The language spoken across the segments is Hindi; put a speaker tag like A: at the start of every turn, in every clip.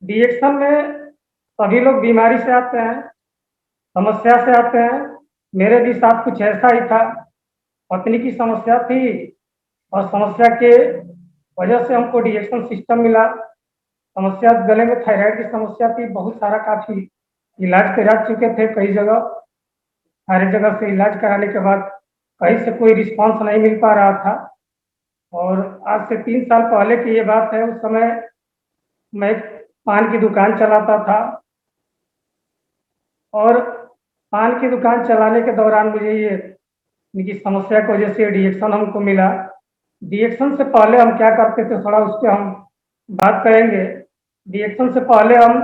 A: डिएक्शन में सभी लोग बीमारी से आते हैं, समस्या से आते हैं। मेरे भी साथ कुछ ऐसा ही था। पत्नी की समस्या थी और समस्या के वजह से हमको डिएक्शन सिस्टम मिला। समस्या गले में थायराइड की समस्या थी, बहुत सारा काफी इलाज करा चुके थे कई जगह। सारी जगह से इलाज कराने के बाद कहीं से कोई रिस्पांस नहीं मिल पा रहा था। और आज से 3 साल पहले की ये बात है। उस समय मैं एक पान की दुकान चलाता था और पान की दुकान चलाने के दौरान मुझे ये इनकी समस्या की वजह से डिएक्शन हमको मिला। डिएक्शन से पहले हम क्या करते थे, थोड़ा उस पर हम बात करेंगे। डिएक्शन से पहले हम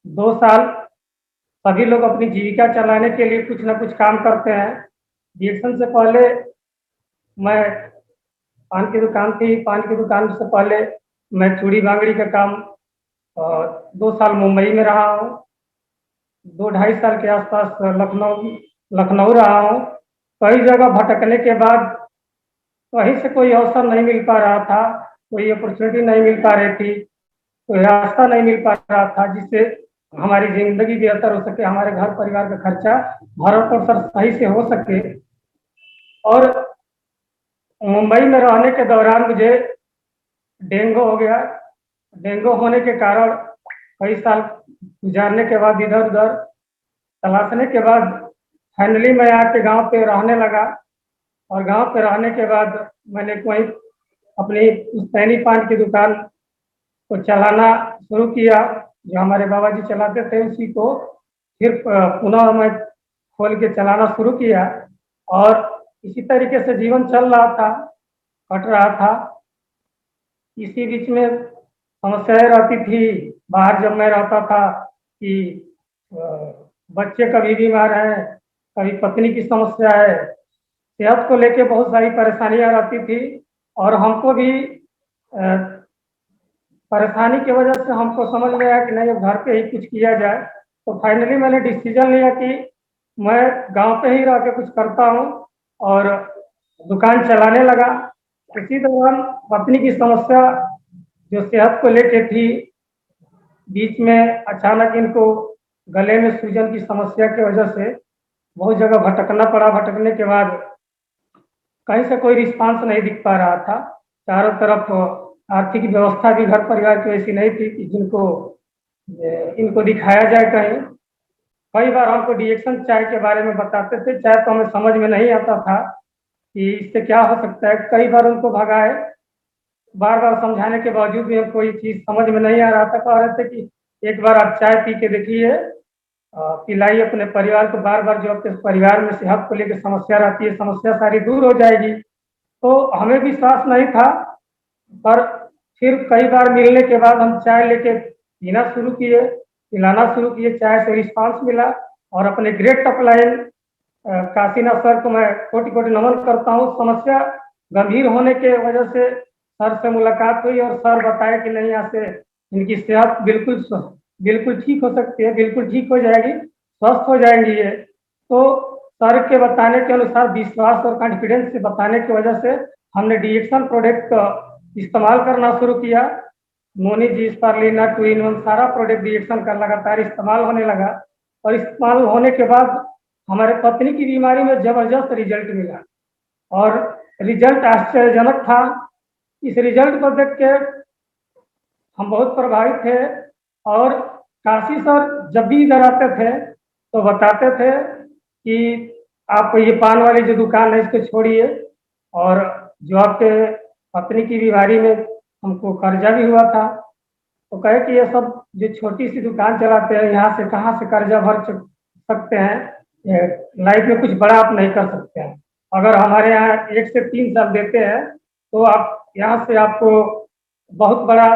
A: 2 साल सभी लोग अपनी जीविका चलाने के लिए कुछ ना कुछ काम करते हैं। डिएक्शन से पहले मैं पान की दुकान थी, पान की दुकान से पहले मैं चूड़ी बांगड़ी का काम 2 साल मुंबई में रहा हूँ। 2 ढाई साल के आसपास लखनऊ लखनऊ रहा हूँ। कई जगह भटकने के बाद कहीं से कोई अवसर नहीं मिल पा रहा था, कोई अपॉर्चुनिटी नहीं मिल पा रही थी, कोई रास्ता नहीं मिल पा रहा था जिससे हमारी जिंदगी बेहतर हो सके, हमारे घर परिवार का खर्चा भरण पोषण सही से हो सके। और मुंबई में रहने के दौरान मुझे डेंगू हो गया। डेंगू होने के कारण कई साल गुजारने के बाद, इधर उधर तलाशने के बाद फाइनली मैं आके गांव पे रहने लगा। और गांव पे रहने के बाद मैंने कोई अपनी पुश्तैनी पान की दुकान को चलाना शुरू किया। जो हमारे बाबा जी चलाते थे उसी को फिर पुनः मैं खोल के चलाना शुरू किया। और इसी तरीके से जीवन चल रहा था, कट रहा था। इसी बीच में समस्याएं रहती थी। बाहर जब मैं रहता था कि बच्चे कभी बीमार हैं, कभी पत्नी की समस्या है, सेहत को लेके बहुत सारी परेशानियां रहती थी। और हमको भी परेशानी की वजह से हमको समझ में आया कि नहीं, अब घर पे ही कुछ किया जाए। तो फाइनली मैंने डिसीजन लिया कि मैं गांव पे ही रह के कुछ करता हूँ और दुकान चलाने लगा। इसी दौरान पत्नी की समस्या जो सेहत को लेके थी, बीच में अचानक इनको गले में सूजन की समस्या की वजह से बहुत जगह भटकना पड़ा। भटकने के बाद कहीं से कोई रिस्पांस नहीं दिख पा रहा था। चारों तरफ आर्थिक व्यवस्था भी घर परिवार की ऐसी नहीं थी कि जिनको इनको दिखाया जाए कहीं। कई बार हमको डिएक्शन चाय के बारे में बताते थे, चाय तो हमें समझ में नहीं आता था कि इससे क्या हो सकता है। कई बार उनको भगाए, बार बार समझाने के बावजूद भी कोई चीज समझ में नहीं आ रहा था। कह रहे थे कि एक बार आप चाय पी के देखिए, पिलाइए अपने परिवार को बार बार, जो आपके परिवार में सेहत को लेकर समस्या रहती है, समस्या सारी दूर हो जाएगी। तो हमें विश्वास नहीं था। पर फिर कई बार मिलने के बाद हम चाय लेके पीना शुरू किए, पिलाना शुरू किए, चाय से रिस्पांस मिला। और अपने ग्रेट अपलाइन काशीनाथ सर को मैं कोटि कोटि नमन करता हूँ। समस्या गंभीर होने के वजह से सर से मुलाकात हुई और सर बताए कि नहीं, यहाँ से इनकी सेहत बिल्कुल बिल्कुल ठीक हो सकती है, बिल्कुल ठीक हो जाएगी, स्वस्थ हो जाएंगी ये। तो सर के बताने के अनुसार, विश्वास और कॉन्फिडेंस से बताने की वजह से हमने डिएक्शन प्रोडक्ट का इस्तेमाल करना शुरू किया। मोनी जी, स्पारलिना, टू इन वन, सारा प्रोडक्ट डिएक्शन का लगातार इस्तेमाल होने लगा। और इस्तेमाल होने के बाद हमारे पत्नी की बीमारी में जबरदस्त रिजल्ट मिला और रिजल्ट आश्चर्यजनक था। इस रिजल्ट को देख के हम बहुत प्रभावित थे। और काशी सर जब भी इधर आते थे तो बताते थे कि आप ये पान वाली जो दुकान है इसको छोड़िए, और जो आपके पत्नी की बीमारी में हमको कर्जा भी हुआ था, तो कहे कि ये सब जो छोटी सी दुकान चलाते हैं, यहाँ से कहाँ से कर्जा भर सकते हैं, लाइफ में कुछ बड़ा आप नहीं कर सकते हैं। अगर हमारे यहाँ 1 से 3 साल देते हैं तो आप यहाँ से आपको बहुत बड़ा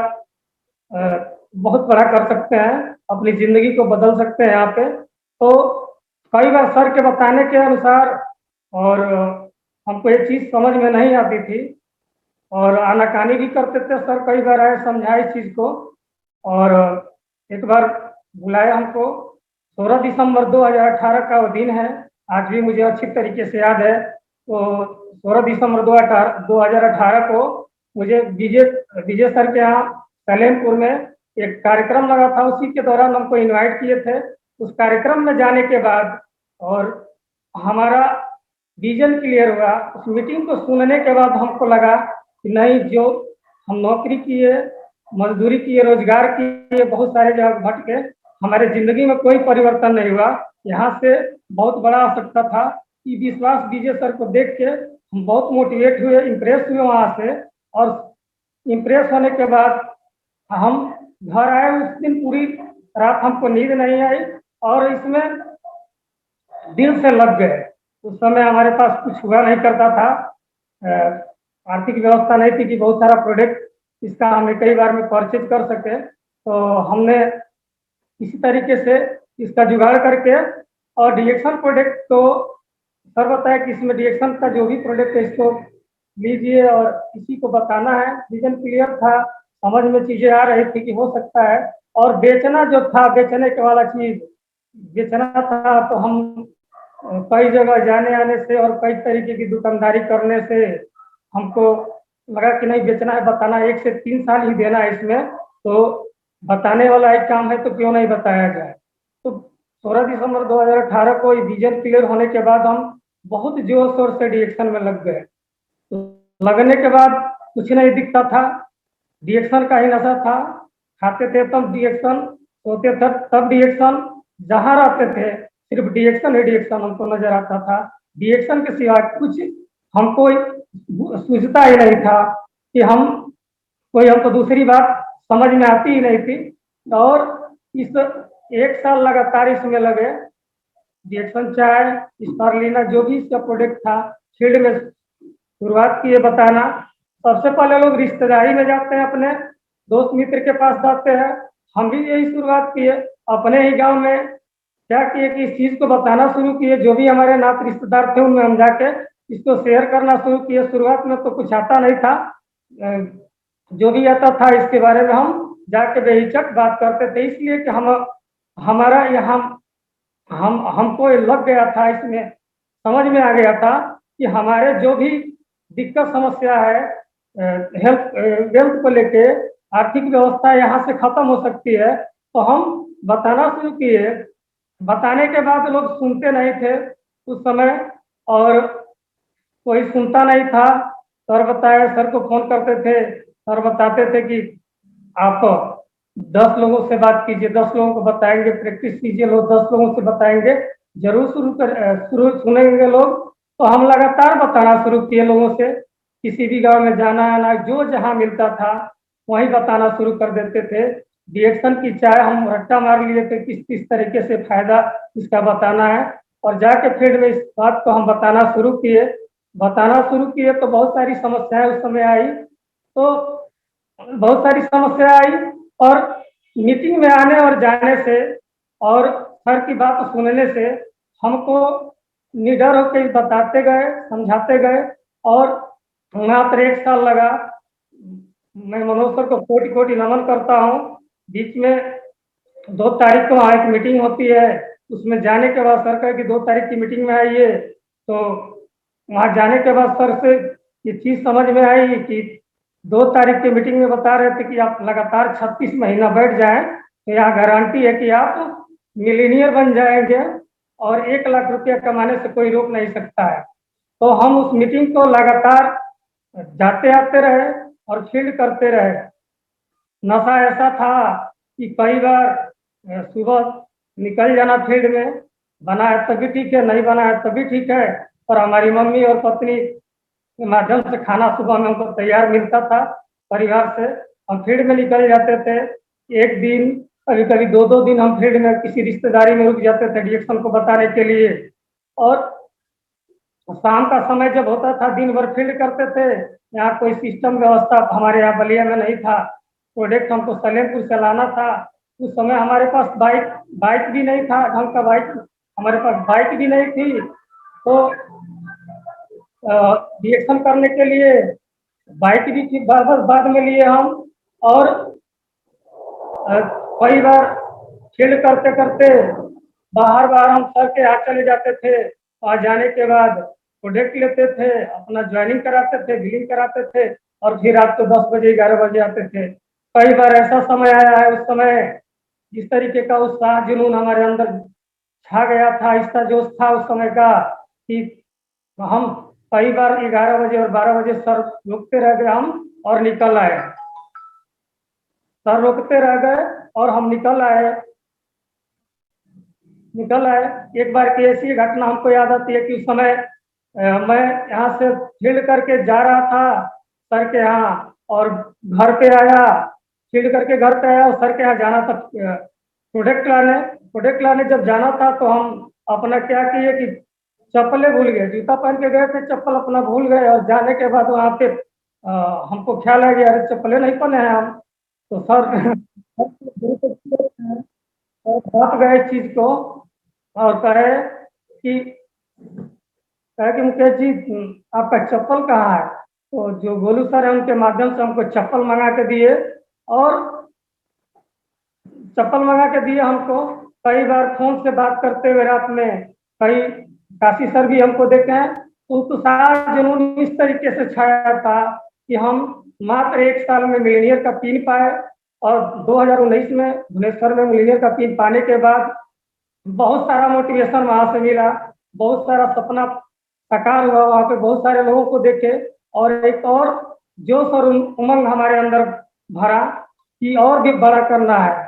A: बहुत बड़ा कर सकते हैं, अपनी जिंदगी को बदल सकते हैं यहाँ पे। तो कई बार सर के बताने के अनुसार, और हमको एक चीज समझ में नहीं आती थी और आनाकानी भी करते थे। सर कई बार आए, समझाए इस चीज को। और एक बार बुलाए हमको, 16 दिसंबर 2018 का वो दिन है, आज भी मुझे अच्छी तरीके से याद है। तो 16 दिसंबर 2018 को मुझे विजय विजय सर के यहाँ सलेमपुर में एक कार्यक्रम लगा था, उसी के दौरान हमको इनवाइट किए थे। उस कार्यक्रम में जाने के बाद और हमारा विजन क्लियर हुआ। उस मीटिंग को सुनने के बाद हमको लगा कि नहीं, जो हम नौकरी किए, मजदूरी किए, रोजगार किए, बहुत सारे जगह भटके, हमारे जिंदगी में कोई परिवर्तन नहीं हुआ। यहाँ से बहुत बड़ा आवश्यकता था कि विश्वास विजय सर को देख के हम बहुत मोटिवेट हुए, इम्प्रेस हुए वहाँ से। और इम्प्रेस होने के बाद हम घर आए। उस दिन पूरी रात हमको नींद नहीं आई और इसमें दिल से लग गए। उस समय हमारे पास कुछ हुआ नहीं करता था, आर्थिक व्यवस्था नहीं थी कि बहुत सारा प्रोडक्ट इसका हमें कई बार में परचेज कर सके। तो हमने इसी तरीके से इसका जुगाड़ करके और डिएक्शन प्रोडक्ट को सर बताया कि इसमें डिएक्शन का जो भी प्रोडक्ट है इसको लीजिए और किसी को बताना है। विजन क्लियर था, समझ में चीजें आ रही थी कि हो सकता है। और बेचना जो था, बेचने के वाला चीज बेचना था, तो हम कई जगह जाने आने से और कई तरीके की दुकानदारी करने से हमको लगा कि नहीं, बेचना है, बताना है। 1 से 3 साल ही देना है इसमें, तो बताने वाला एक काम है तो क्यों नहीं बताया जाए। तो 16 दिसंबर 2018 को विजन क्लियर होने के बाद हम बहुत जोर शोर से डिएक्शन में लग गए। तो लगने के बाद कुछ नहीं दिखता था, डिएक्शन का ही नशा था। खाते थे तब डिएक्शन, सोते थे तब डिएक्शन, जहाँ रहते थे सिर्फ डिएक्शन ही डिएक्शन हमको नजर आता था। डिएक्शन के सिवा कुछ हमको सूझता ही नहीं था कि हम कोई, हमको दूसरी बात समझ में आती ही नहीं थी। और इस 1 साल लगातार इसमें लगे। डिएक्शन चाय, स्पारुलिना, जो भी इसका प्रोडक्ट था, फील्ड में शुरुआत किए बताना। सबसे पहले लोग रिश्तेदारी में जाते हैं, अपने दोस्त मित्र के पास जाते हैं। हम भी यही शुरुआत किए अपने ही गांव में। क्या किए कि इस चीज को बताना शुरू किए, जो भी हमारे नात रिश्तेदार थे उनमें हम जाके इसको शेयर करना शुरू किए। शुरुआत में तो कुछ आता नहीं था, जो भी आता था इसके बारे में हम जाके बेहिचक बात करते थे, इसलिए कि हम हमारा यहाँ हमको लग गया था, इसमें समझ में आ गया था कि हमारे जो भी दिक्कत समस्या है हेल्थ वेल्थ को लेके, आर्थिक व्यवस्था यहाँ से खत्म हो सकती है। तो हम बताना शुरू किए। बताने के बाद लोग सुनते नहीं थे उस समय, और कोई सुनता नहीं था। सर बताए, सर को फोन करते थे, सर बताते थे कि आप 10 लोगों से बात कीजिए, 10 लोगों को बताएंगे, प्रैक्टिस कीजिए, लोग 10 लोगों से बताएंगे, जरूर शुरू सुनेंगे लोग। तो हम लगातार बताना शुरू किए लोगों से। किसी भी गांव में जाना आना, जो जहां मिलता था वहीं बताना शुरू कर देते थे। डिएक्शन की चाय हम रट्टा मार लिए थे, किस किस तरीके से फायदा इसका बताना है। और जाके फील्ड में इस बात को हम बताना शुरू किए तो बहुत सारी समस्याएं उस समय आई। तो बहुत सारी समस्या आई, और मीटिंग में आने और जाने से और सर की बात सुनने से हमको निडर होकर बताते गए, समझाते गए। और मात्र 1 साल लगा। मैं मनोज सर को कोटि कोटि नमन करता हूँ। बीच में 2 तारीख को वहाँ एक मीटिंग होती है, उसमें जाने के बाद सर कहे कि 2 तारीख की मीटिंग में आइए। तो वहाँ जाने के बाद सर से ये चीज समझ में आई कि 2 तारीख की मीटिंग में बता रहे थे कि आप लगातार 36 महीना बैठ जाएं तो यहाँ गारंटी है कि आप मिलीनियर बन जाएंगे और 1 लाख रुपया कमाने से कोई रोक नहीं सकता है। तो हम उस मीटिंग को लगातार जाते आते रहे और फील्ड करते रहे। नशा ऐसा था कि कई बार सुबह निकल जाना फील्ड में, बना है तभी ठीक है, नहीं बना है तभी ठीक है। और हमारी मम्मी और पत्नी के माध्यम से खाना सुबह में हमको तैयार मिलता था परिवार से। हम फील्ड में निकल जाते थे। एक दिन, कभी कभी 2-2 दिन हम फील्ड में किसी रिश्तेदारी में रुक जाते थे डिएक्शन को बताने के लिए। और शाम का समय जब होता था, दिन भर फील्ड करते थे। यहाँ कोई सिस्टम व्यवस्था हमारे यहाँ बलिया में नहीं था। प्रोडक्ट हमको सलेमपुर से लाना था। उस समय हमारे पास बाइक भी नहीं था, ढंग का बाइक हमारे पास बाइक भी नहीं थी। तो रिएक्शन करने के लिए बाइक भी थी, बाद में लिए हम। और कई बार फील्ड करते करते बाहर बाहर हम सर के यहाँ चले जाते थे। वहाँ जाने के बाद प्रोडक्ट लेते थे, अपना ज्वाइनिंग कराते थे, बिलिंग कराते थे, और फिर रात को 10 बजे 11 बजे आते थे। कई बार ऐसा समय आया है, उस समय जिस तरीके का उत्साह जुनून हमारे अंदर छा गया था, ऐसा जोश था उस समय का कि हम कई बार 11 बजे और 12 बजे सर रुकते रह गए हम और निकल आए। सर रुकते रह गए और हम निकल आए। एक बार की ऐसी घटना हमको याद आती है कि उस समय मैं यहाँ से फील्ड करके जा रहा था सर के यहाँ, और घर पे आया, फील्ड करके घर पे आया और सर के यहाँ जाना था प्रोडक्ट लाने जब जाना था तो हम अपना क्या किए कि चप्पलें भूल गए, जूता पहन के गए थे, चप्पल अपना भूल गए, और जाने के बाद वहाँ पे हमको ख्याल आ गया अरे चप्पलें नहीं पहने हैं हम। तो सर भाप गए इस चीज को और कि कहे कि मुकेश जी आपका चप्पल कहाँ है। तो जो गोलू सर है उनके माध्यम से हमको चप्पल मंगा के दिए, और चप्पल मंगा के दिए हमको। कई बार फोन से बात करते हुए रात में कई काशी सर भी हमको देखे हैं। तो सारा जुनून इस तरीके से छाया था कि हम मात्र 1 साल में मिलीनियर का पिन पाए, और 2019 में भुवनेश्वर में मिलीनियर का पिन पाने के बाद बहुत सारा मोटिवेशन वहां से मिला, बहुत सारा सपना साकार हुआ, वहां पे बहुत सारे लोगों को देखे, और एक और जोश और उमंग हमारे अंदर भरा कि और भी बड़ा करना है।